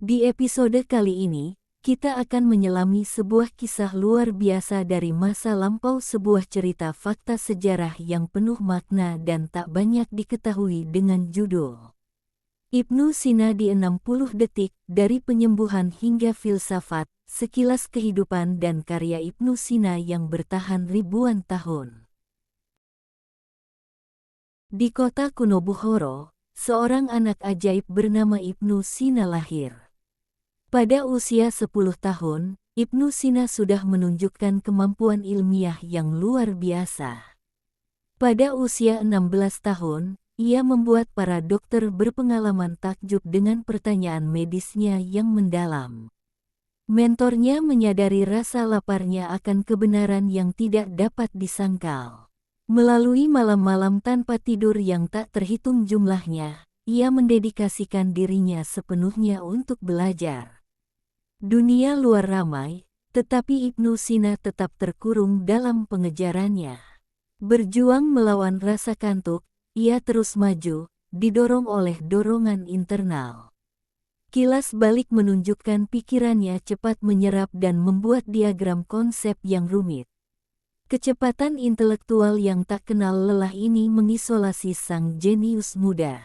Di episode kali ini, kita akan menyelami sebuah kisah luar biasa dari masa lampau, sebuah cerita fakta sejarah yang penuh makna dan tak banyak diketahui dengan judul Ibnu Sina di 60 detik, dari penyembuhan hingga filsafat, sekilas kehidupan dan karya Ibnu Sina yang bertahan ribuan tahun. Di kota kuno Bukhara, seorang anak ajaib bernama Ibnu Sina lahir. Pada usia 10 tahun, Ibnu Sina sudah menunjukkan kemampuan ilmiah yang luar biasa. Pada usia 16 tahun, ia membuat para dokter berpengalaman takjub dengan pertanyaan medisnya yang mendalam. Mentornya menyadari rasa laparnya akan kebenaran yang tidak dapat disangkal. Melalui malam-malam tanpa tidur yang tak terhitung jumlahnya, ia mendedikasikan dirinya sepenuhnya untuk belajar. Dunia luar ramai, tetapi Ibnu Sina tetap terkurung dalam pengejarannya. Berjuang melawan rasa kantuk, ia terus maju, didorong oleh dorongan internal. Kilas balik menunjukkan pikirannya cepat menyerap dan membuat diagram konsep yang rumit. Kecepatan intelektual yang tak kenal lelah ini mengisolasi sang jenius muda.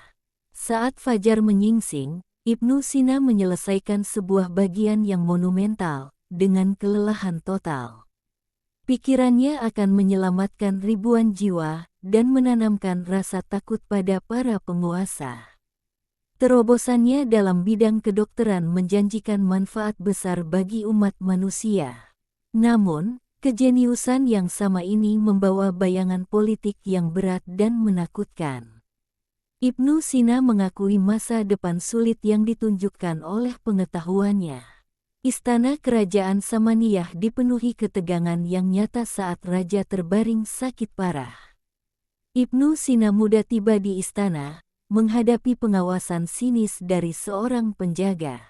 Saat fajar menyingsing, Ibnu Sina menyelesaikan sebuah bagian yang monumental, dengan kelelahan total. Pikirannya akan menyelamatkan ribuan jiwa, dan menanamkan rasa takut pada para penguasa. Terobosannya dalam bidang kedokteran menjanjikan manfaat besar bagi umat manusia. Namun, kejeniusan yang sama ini membawa bayangan politik yang berat dan menakutkan. Ibnu Sina mengakui masa depan sulit yang ditunjukkan oleh pengetahuannya. Istana kerajaan Samaniyah dipenuhi ketegangan yang nyata saat raja terbaring sakit parah. Ibnu Sina muda tiba di istana, menghadapi pengawasan sinis dari seorang penjaga.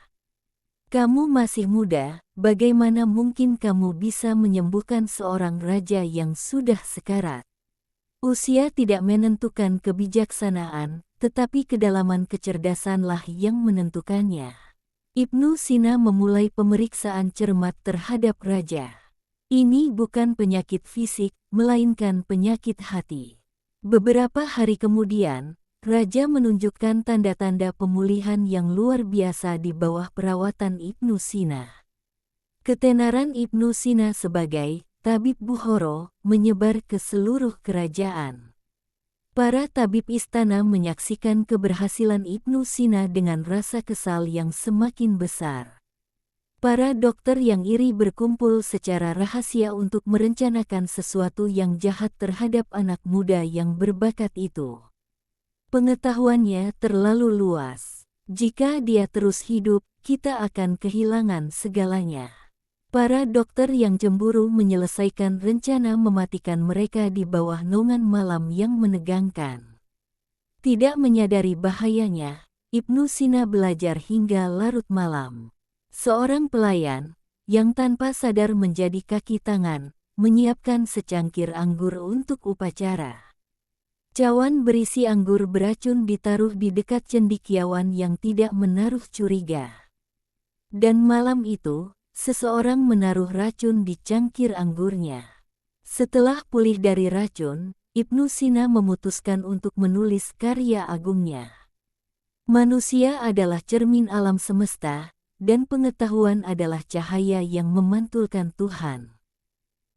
"Kamu masih muda, bagaimana mungkin kamu bisa menyembuhkan seorang raja yang sudah sekarat?" Usia tidak menentukan kebijaksanaan, tetapi kedalaman kecerdasanlah yang menentukannya. Ibnu Sina memulai pemeriksaan cermat terhadap raja. Ini bukan penyakit fisik, melainkan penyakit hati. Beberapa hari kemudian, raja menunjukkan tanda-tanda pemulihan yang luar biasa di bawah perawatan Ibnu Sina. Ketenaran Ibnu Sina sebagai tabib Bukhara menyebar ke seluruh kerajaan. Para tabib istana menyaksikan keberhasilan Ibnu Sina dengan rasa kesal yang semakin besar. Para dokter yang iri berkumpul secara rahasia untuk merencanakan sesuatu yang jahat terhadap anak muda yang berbakat itu. Pengetahuannya terlalu luas. Jika dia terus hidup, kita akan kehilangan segalanya. Para dokter yang cemburu menyelesaikan rencana mematikan mereka di bawah naungan malam yang menegangkan. Tidak menyadari bahayanya, Ibnu Sina belajar hingga larut malam. Seorang pelayan, yang tanpa sadar menjadi kaki tangan, menyiapkan secangkir anggur untuk upacara. Cawan berisi anggur beracun ditaruh di dekat cendekiawan yang tidak menaruh curiga. Dan malam itu, seseorang menaruh racun di cangkir anggurnya. Setelah pulih dari racun, Ibnu Sina memutuskan untuk menulis karya agungnya. Manusia adalah cermin alam semesta, dan pengetahuan adalah cahaya yang memantulkan Tuhan.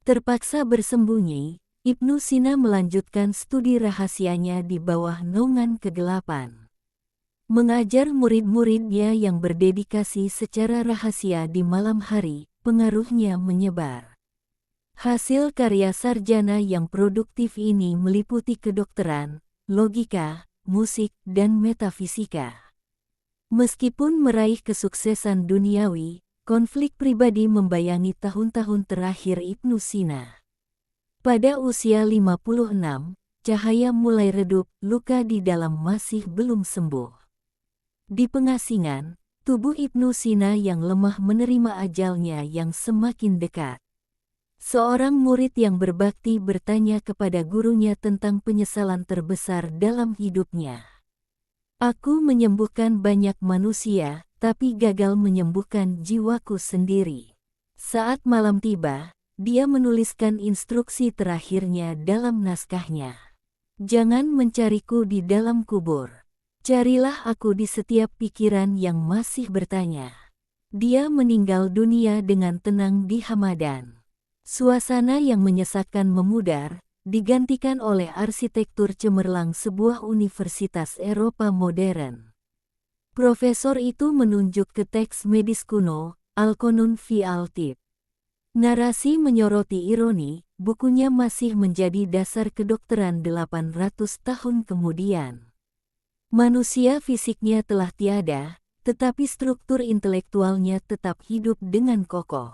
Terpaksa bersembunyi, Ibnu Sina melanjutkan studi rahasianya di bawah naungan kegelapan. Mengajar murid-muridnya yang berdedikasi secara rahasia di malam hari, pengaruhnya menyebar. Hasil karya sarjana yang produktif ini meliputi kedokteran, logika, musik, dan metafisika. Meskipun meraih kesuksesan duniawi, konflik pribadi membayangi tahun-tahun terakhir Ibnu Sina. Pada usia 56, cahaya mulai redup, luka di dalam masih belum sembuh. Di pengasingan, tubuh Ibnu Sina yang lemah menerima ajalnya yang semakin dekat. Seorang murid yang berbakti bertanya kepada gurunya tentang penyesalan terbesar dalam hidupnya. Aku menyembuhkan banyak manusia, tapi gagal menyembuhkan jiwaku sendiri. Saat malam tiba, dia menuliskan instruksi terakhirnya dalam naskahnya. Jangan mencariku di dalam kubur. Carilah aku di setiap pikiran yang masih bertanya. Dia meninggal dunia dengan tenang di Hamadan. Suasana yang menyesakkan memudar, digantikan oleh arsitektur cemerlang sebuah universitas Eropa modern. Profesor itu menunjuk ke teks medis kuno, Al-Qanun fi al-Tib. Narasi menyoroti ironi, bukunya masih menjadi dasar kedokteran 800 tahun kemudian. Manusia fisiknya telah tiada, tetapi struktur intelektualnya tetap hidup dengan kokoh.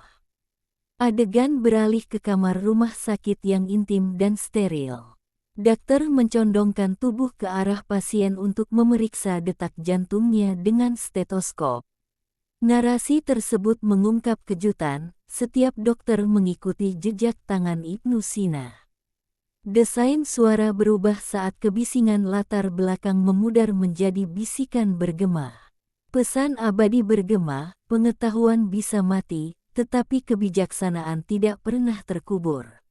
Adegan beralih ke kamar rumah sakit yang intim dan steril. Dokter mencondongkan tubuh ke arah pasien untuk memeriksa detak jantungnya dengan stetoskop. Narasi tersebut mengungkap kejutan, setiap dokter mengikuti jejak tangan Ibnu Sina. Desain suara berubah saat kebisingan latar belakang memudar menjadi bisikan bergema. Pesan abadi bergema, pengetahuan bisa mati, tetapi kebijaksanaan tidak pernah terkubur.